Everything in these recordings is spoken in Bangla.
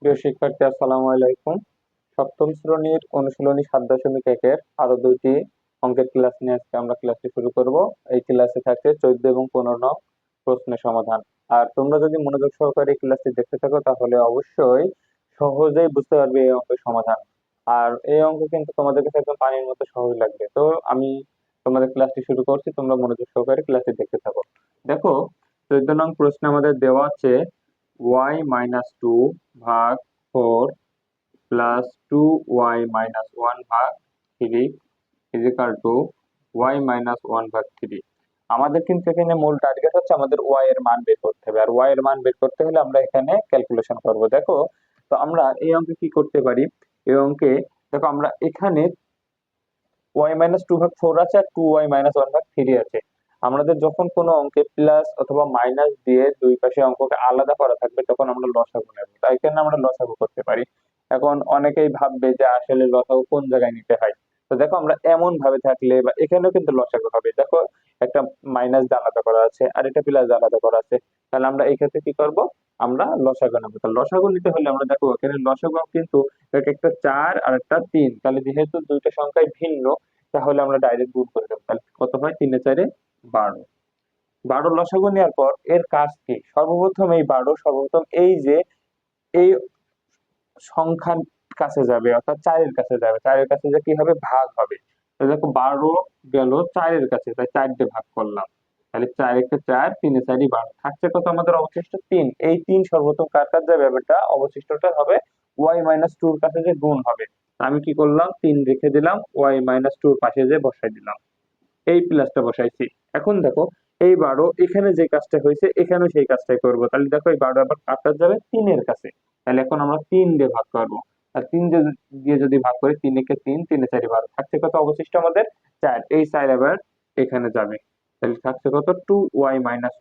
প্রিয় শিক্ষার্থী, আসসালামু আলাইকুম। সপ্তম শ্রেণীর অনুশীলনী 7.1 আরো দুইটি অঙ্কের ক্লাস নিয়ে আজকে আমরা ক্লাসটি শুরু করব। এই ক্লাসে থাকছে 14 এবং 15 নং প্রশ্নের সমাধান। আর তোমরা যদি মনোযোগ সহকারে এই ক্লাসটি দেখতে থাকো তাহলে অবশ্যই সহজেই বুঝতে পারবে এই অঙ্কের সমাধান। আর এই অঙ্ক কিন্তু তোমাদের কাছে একদম পানির মতো সহজ লাগবে। তো আমি তোমাদের ক্লাসটি শুরু করছি, তোমরা মনোযোগ সহকারে ক্লাসটি দেখতে থাকো। দেখো, 14 নং প্রশ্নে আমাদের দেওয়া আছে y-2 ভাগ 4 প্লাস 2y-1 ভাগ 3 ইজ ইকাল টু y-1 ভাগ 3। আমাদের কিন্তু এখানে মূল টার্গেট হচ্ছে আমাদের y এর মান বের করতে হবে, আর y এর মান বের করতে হলে আমরা এখানে ক্যালকুলেশন করব। দেখো, তো আমরা এই অঙ্কে কি করতে পারি? এই অঙ্কে দেখো, আমরা এখানে y-2 ভাগ 4 আছে আর 2y-1 ভাগ 3 আছে। আমাদের যখন কোনো অঙ্কে প্লাস অথবা মাইনাস দিয়ে দুই পাশে অঙ্ককে আলাদা করা থাকবে তখন আমরা লসাগু নেব, তাই এখানে আমরা লসাগু করতে পারি। এখন অনেকেই ভাববে যে আসলে লসাগু কোন জায়গায় নিতে হয়। তো দেখো, আমরা এমন ভাবে থাকলে বা এখানেও কিন্তু লসাগু হবে। দেখো, একটা মাইনাস দিয়ে আলাদা করা আছে আর এটা প্লাস দিয়ে আলাদা করা আছে, তাহলে আমরা এই ক্ষেত্রে কি করব? আমরা লসাগু নেবো। তাহলে লসাগু নিতে হলে আমরা দেখো এখানে লসাগু কিন্তু একটা 4 আর একটা 3, তাহলে যেহেতু দুইটা সংখ্যাই ভিন্ন তাহলে আমরা ডাইরেক্ট গুণ করে দেবো। তাহলে কত হয়? 3 এ 4 12। 12 লসাগু নেওয়ার পর এর কাজ কি? সর্বপ্রথম এই 12 সর্বপ্রথম এই যে এই সংখ্যার কাছে যাবে, অর্থাৎ 4-এর কাছে যাবে। 4-এর কাছে যে কি হবে? ভাগ হবে। তো দেখো, 12 গেল 4-এর কাছে, তাই 4 দিয়ে ভাগ করলাম। তাহলে 4 × 4 3 × 4 = 12। থাকছে কত আমাদের অবশিষ্ট? 3। এই 3 সর্বপ্রথম কার কাছে যাবে? এটা অবশিষ্টটা হবে y-2 এর কাছে যে গুণ হবে। আমি কি করলাম? 3 রেখে দিলাম, y-2 এর পাশে যে বসাই দিলাম, এই প্লাসটা বসাইছি। এখন দেখো, এই 12 এখানে যে কাজটা হয়েছে এখানেও সেই কাজটাই করব। তাহলে দেখো, এই 12 আবার কাটা যাবে 3-এর কাছে। তাহলে এখন আমরা 3 দিয়ে ভাগ করব। আর 3 দিয়ে যদি ভাগ করি, 3 × 3 3 × 4 = 12। থাকছে কত অবশিষ্ট আমাদের? 4। এই 4 আবার এখানে যাবে। তাহলে থাকছে কত? 2y-1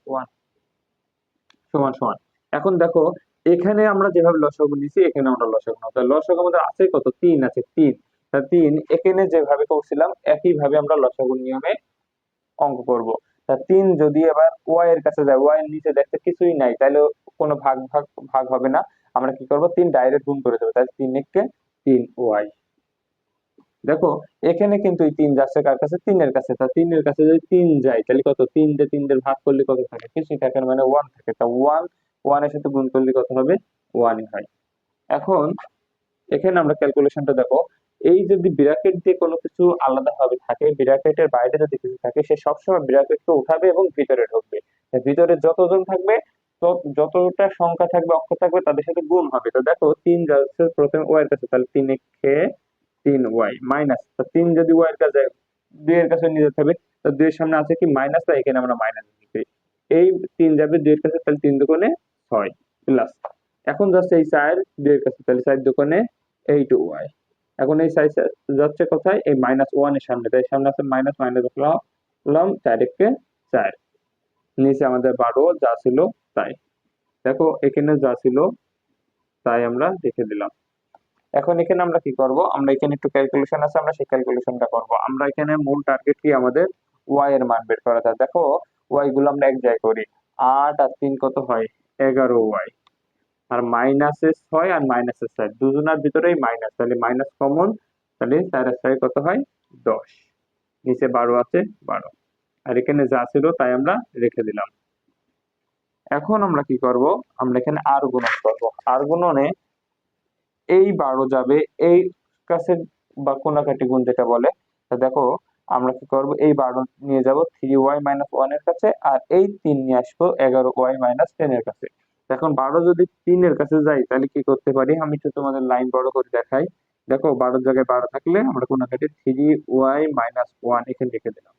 সমান সমান। এখন দেখো, এখানে আমরা যেভাবে লসাগু নিছি এখানে আমরা লসাগু নেব। তাহলে লসাগু আমাদের আছে কত? 3 আছে, 3। তা 3 এখানে যেভাবে করছিলাম একইভাবে আমরা লসাগুর নিয়মে অঙ্ক করব। তা 3 যদি এবার y এর কাছে যায়, y এর নিচে দেখতে কিছুই নাই, তাহলে কোনো ভাগ ভাগ ভাগ হবে না। আমরা কি করব? 3 ডাইরেক্ট গুণ করে দেব। তাহলে 3 × 3y। দেখো, এখানে কিন্তু এই 3 যাচ্ছে কার কাছে? 3 এর কাছে। তা 3 এর কাছে যদি 3 যায় তাহলে কত? 3 দিয়ে 3 দিয়ে ভাগ করলে কত থাকে? কিছুই থাকে না, মানে 1 থাকে। তা 1 এর সাথে গুণ করলে কত হবে? 1 ই হয়। এখন এখানে আমরা ক্যালকুলেশনটা দেখো, এই যদি ব্র্যাকেট দিয়ে কোনো কিছু আলাদা ভাবে থাকে, ব্র্যাকেটের বাইরে যদি কিছু থাকে, সে সবসময় ব্র্যাকেটকে উঠাবে এবং ভিতরে ঢুকবে। ভিতরে যতজন থাকবে, যতটা সংখ্যা থাকবে, অক্ষর থাকবে, তাদের সাথে গুণ হবে। তো দেখো, 3 যাচ্ছে প্রথমে ওয়াই এর কাছে, তাহলে 3 এ 3y মাইনাস, 3 যদি ওয়াই এর কাছে যায়, 2 এর কাছে নিয়ে যেতে হবে। তো 2 এর সামনে আছে কি? মাইনাস, তাই এখানে আমরা মাইনাস দিচ্ছি। এই 3 যাবে 2 এর কাছে, তাহলে 3 দুগুণে 6 প্লাস। এখন যাচ্ছে এই 4 2 এর কাছে, তাহলে 4 দুগুণে 8y। এখন এই 4 যাচ্ছে কোথায়? এই -1 এর সামনে, তাই সামনে আছে মাইনাস, মাইনাস রাখলাম, 4 একে 4। নিচে আমাদের 12 যা ছিল তাই। দেখো, এখানে যা ছিল তাই আমরা রেখে দিলাম। এখন এখানে আমরা কি করব? আমরা এখানে একটু ক্যালকুলেশন আছে, আমরা সেই ক্যালকুলেশনটা করব। আমরা এখানে মূল টার্গেট কি? আমাদের y এর মান বের করা। দেখো, y গুলো আমরা এক জায়গায় করি। 8 আর 3 কত হয়? 11y। আর মাইনাসে 6 আর মাইনাসে 4, দুজনার ভিতরেই মাইনাস, তাহলে মাইনাস কমন। তাহলে 4 আর 4 কত হয়? 10। নিচে 12 আছে, 12। আর এখানে যা ছিল তাই আমরা রেখে দিলাম। এখন আমরা কি করব? আমরা এখানে আর গুণন করব। আর গুণনে এই 12 যাবে এই কাছে, বা কোনাকাটি গুণ যেটা বলে। তা দেখো, আমরা কি করব? এই 12 নিয়ে যাব 3y-1 এর কাছে, আর এই 3 নিয়ে আসবো 11y-10 এর কাছে। এখন 12 যদি 3 এর কাছে যাই তাহলে কি করতে পারি? আমি একটু তোমাদের লাইন বড় করে দেখাই। দেখো, 12 এর জায়গায় 12 থাকলে আমরা কোনাকাটি 3y-1 এখানে লিখে দিলাম।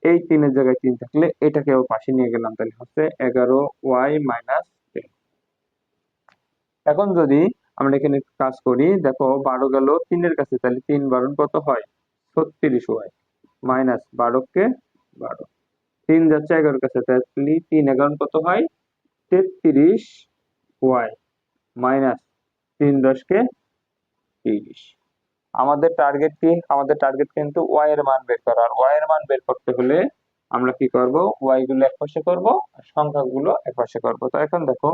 এই 3 এর জায়গায় 3 থাকলে এটাকেও পাশে নিয়ে গেলাম, তাহলে হচ্ছে 11y-10। এখন যদি আমরা এখানে কাজ করি, দেখো 12 গেল 3 এর কাছে, তাহলে 3 × 12 কত হয়? 36y মাইনাস 12 কে 12। 3 যাচ্ছে 11 এর কাছে, তাহলে 3 × 11 কত হয়? 33y minus 3 × 10 = 30। আমাদের টার্গেট কি? আমাদের টার্গেট কিন্তু y এর মান বের করা। আর y এর মান বের করতে হলে আমরা কি করব? y গুলো একপাশে করব আর সংখ্যাগুলো একপাশে করব। তো এখন দেখো,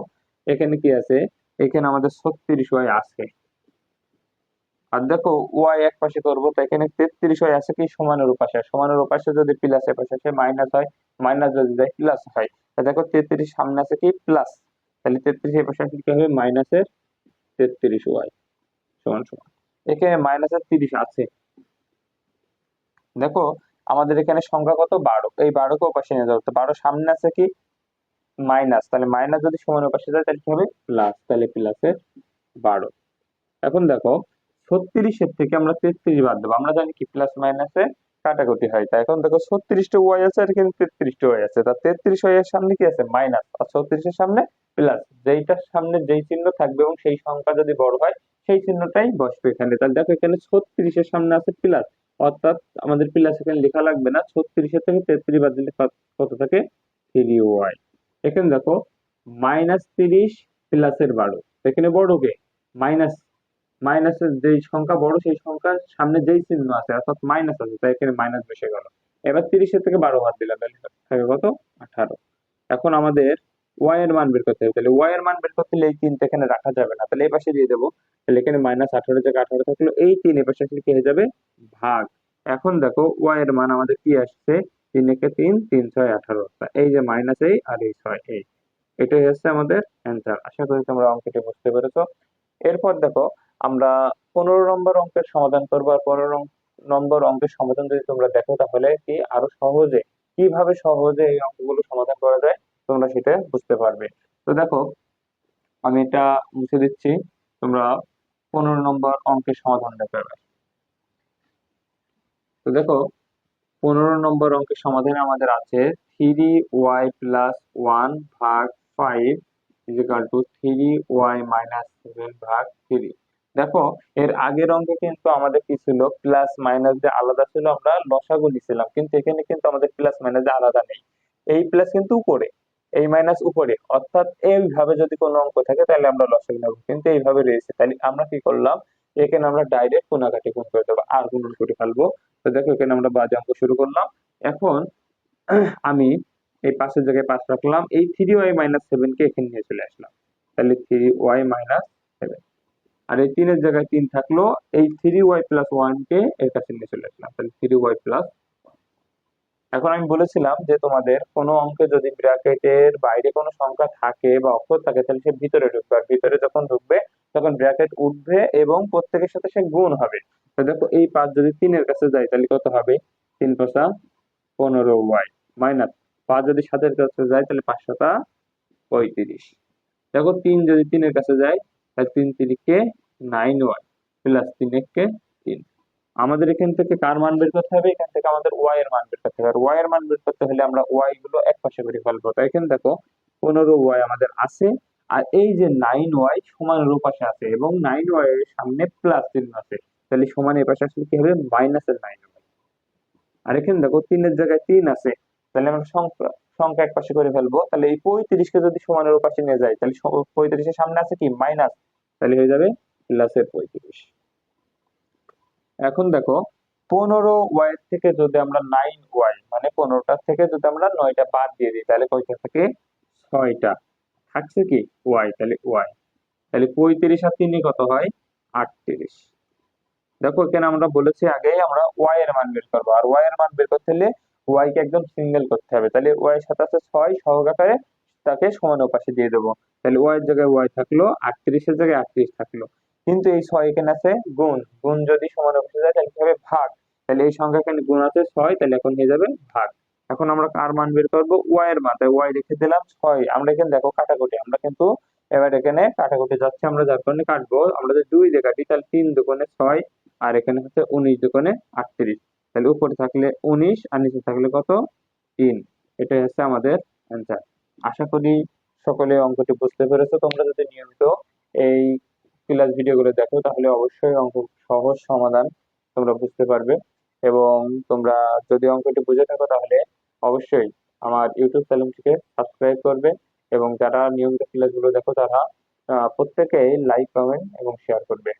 এখানে কি আছে? এখানে আমাদের 36y আছে। আর দেখো ওয়াই এক পাশে করবো, তো এখানে 33y আছে কি সমানের উপাশে, সমানের উপাশে যদি প্লাস এর পাশে আসে মাইনাস হয়, মাইনাস যদি যায় প্লাস হয়। তা দেখো 33 সামনে আছে কি প্লাস, তাহলে 33 এর পাশে আসলে কি হবে মাইনাসের 33y সমান সমান, এখানে মাইনাসের 30 আছে। দেখো আমাদের এখানে সংখ্যা কত 12, এই 12 কে ওপাশে নিয়ে যাবো, তো 12 সামনে আছে কি মাইনাস, তাহলে মাইনাস যদি সমানের পাশে যায় তাহলে কি হবে প্লাস, তাহলে প্লাসের 12। এখন দেখো 36-এর থেকে আমরা 33 বাদ দেবো, আমরা জানি কি প্লাস মাইনাসে কাটাকুটি হয়, তাই এখন দেখো 36টা ওয়াই আছে আর এখানে 33টা ওয়াই আছে, তা 33 ওয়াই এর সামনে কি আছে মাইনাস, আর 36-এর সামনে প্লাস, যেইটার সামনে যেই চিহ্ন থাকবে এবং সেই সংখ্যা যদি বড় হয় সেই চিহ্নটাই বসবে এখানে। তাহলে দেখো এখানে 36-এর সামনে আছে প্লাস, অর্থাৎ আমাদের প্লাস এখানে লেখা লাগবে না, 36-এর থেকে 33 বাদ দিলে কত থাকে 3y। এখানে দেখো -30 প্লাসের 12, এখানে বড় কে মাইনাস, মাইনাসের যেই সংখ্যা বড় সেই সংখ্যার সামনে যেই চিহ্ন আছে অর্থাৎ মাইনাস আছে, তাই এখানে মাইনাস বসে গেল। এবার 30-এর থেকে 12 বাদ দিলাম, তাহলে থাকে কত 18। এখন আমাদের ওয়াই এর মান বের করতে হবে, তাহলে ওয়াই এর মান বের করতে হলে এই 3টা এখানে রাখা যাবে না, তাহলে এই পাশে দিয়ে দেবো, তাহলে এখানে -18 জায়গায় 18 থাকলো, এই 3 এর পাশে আসলে কি হয়ে যাবে ভাগ। এখন দেখো ওয়াই এর মান আমাদের কি আসছে 3 একে 3, 3 6 18, এই যে মাইনাস এই আর এই 6 এই, এটাই হচ্ছে আমাদের অ্যান্সার। আশা করি তোমরা অঙ্কটি বুঝতে পেরেছো। এরপর দেখো আমরা 15 নম্বর অঙ্কের সমাধান করবো, আর 15 নম্বর অঙ্কের সমাধান যদি তোমরা দেখো তাহলে কি আরো সহজে, কিভাবে সহজে এই অঙ্কগুলো সমাধান করা যায় তোমরা সেটা বুঝতে পারবে। তো দেখো আমি এটা মুছে দিচ্ছি, তোমরা 15 নম্বর অঙ্কের সমাধান দেখো এবার। তো দেখো 15 নম্বর অঙ্কের সমাধানে আমাদের আছে 3y প্লাস 1 ভাগ 5 ইজিক্যাল টু 3y মাইনাস 7 ভাগ 3। দেখো এর আগের অঙ্কে কিন্তু আমাদের কি ছিল প্লাস মাইনাস যে আলাদা ছিল, আমরা লসাগু নিছিলাম, কিন্তু এখানে কিন্তু আমাদের প্লাস মাইনাস যে আলাদা নেই, এই প্লাস কিন্তু উপরে, এই মাইনাস উপরে, অর্থাৎ এইভাবে যদি কোনো অঙ্ক থাকে তাহলে আমরা লসাগু নেব, কিন্তু এইভাবে রয়েছে, তাহলে আমরা কি করলাম এখানে আমরা ডাইরেক্ট কোনাকাটি গুণ করে দেবো আর গুণন করে ফেলবো। তো দেখো এখানে আমরা বাজে অঙ্ক শুরু করলাম। এখন আমি এই 5-এর জায়গায় 5 রাখলাম, এই 3y মাইনাস 7 কে এখানে নিয়ে চলে আসলাম, তাহলে 3y মাইনাস 7, আর এই 3-এর জায়গায় 3 থাকলো, এই 3y প্লাস 1 কে এর কাছে নিয়ে চলে আসলাম, তাহলে 3y প্লাস। এখন আমি বলেছিলাম যে তোমাদের কোনো অঙ্কে যদি ব্র্যাকেটের বাইরে কোনো সংখ্যা থাকে বা অক্ষর থাকে তাহলে সে ভিতরে ঢুকবে, আর ভিতরে যখন ঢুকবে তখন ব্র্যাকেট উঠবে এবং প্রত্যেকের সাথে সে গুণ হবে। তো দেখো এই 5 যদি 3-এর কাছে যায় তাহলে কত হবে 3 × 5 = 15y মাইনাস 5 যদি 7-এর কাছে যায় তাহলে 5 × 7 = 35। দেখো 3 যদি 3-এর কাছে যায় তাহলে 3 × 3 = 9y প্লাস 3 × 1 = 3। আমাদের এখান থেকে কার মান বের করতে হবে, এখান থেকে আমাদের ওয়াই এর মান বের করতে হবে, আর ওয়াই এর মান বের করতে হলে আমরা ওয়াই গুলো এক পাশে করে ফেলবো। তাই এখানে দেখো 15y আমাদের আছে, আর এই যে 9y সমানের পাশে আছে এবং 9y এর সামনে প্লাস চিহ্ন আছে, তাহলে সমান এই পাশে আসলে কি হবে মাইনাসের 9y। আর এখানে দেখো 3-এর জায়গায় 3 আছে, তাহলে আমরা সংখ্যা সংখ্যা এক পাশে করে ফেলবো, তাহলে এই 35 কে যদি সমানের পাশে নিয়ে যাই তাহলে 35 এর সামনে আছে কি মাইনাস, তাহলে হয়ে যাবে প্লাসের 35। এখন দেখো 15y থেকে যদি আমরা 9y মানে 15টা থেকে যদি আমরা 9টা বাদ দিয়ে দিই তাহলে কয়টা থাকে 6টা, থাকছে কি y, তাহলে y, তাহলে 35 আর 3 কত হয় 38। দেখো এখানে আমরা বলেছি আগেই আমরা y এর মান বের করবো, আর y এর মান বের করতে হলে y কে একদম সিঙ্গেল করতে হবে, তাহলে y এর সাথে আছে 6 সহগ আকারে, তাকে সমান পাশে দিয়ে দেবো, তাহলে y এর জায়গায় y থাকলো, 38-এর জায়গায় 38 থাকলো, কিন্তু এই 6 এখানে আছে গুণ, গুণ যদি সমান পাশে যায় তাহলে কি হবে ভাগ, তাহলে এই সংখ্যা এখানে গুণ আছে 6, তাহলে এখন হয়ে যাবে ভাগ। এখন আমরা কার মান বের করবো y এর মান, তাই y রেখে দিলাম 6, আমরা এখানে দেখো কাটাকুটি, আমরা কিন্তু এবার এখানে কাটাকুটি যাচ্ছে, আমরা যার কারণে কাটবো, আমরা যদি 2 দিয়ে কাটি তাহলে 3 দুগুণে 6, আর এখানে হচ্ছে 19 দুগুণে 38, তাহলে উপরে থাকলে 19 আর নিচে থাকলে কত 3, এটাই হচ্ছে আমাদের অ্যান্সার। আশা করি সকলে অঙ্কটি বুঝতে পেরেছো। তোমরা যদি নিয়মিত এই ক্লাস ভিডিওগুলো দেখো তাহলে অবশ্যই অঙ্ক সহজ সমাধান তোমরা বুঝতে পারবে, এবং তোমরা যদি অঙ্কটি বুঝে থাকো তাহলে অবশ্যই আমার ইউটিউব চ্যানেলটিকে সাবস্ক্রাইব করবে, এবং যারা নিয়মিত ক্লাসগুলো দেখো তারা প্রত্যেকেই লাইক কমেন্ট এবং শেয়ার করবে।